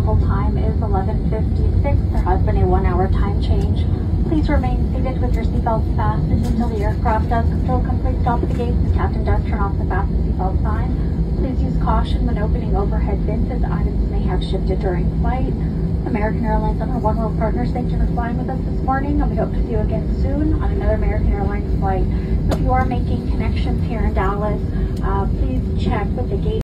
local time is 11:56. There has been a 1-hour time change. Please remain seated with your seatbelts fastened until the aircraft does come to a complete stop at the gates. The captain does turn off the fasten seatbelt sign. Please use caution when opening overhead bins as items may have shifted during flight. American Airlines and our One World partners, thank you for flying with us this morning, and we hope to see you again soon on another American Airlines flight. If you are making connections here in Dallas, please check with the gate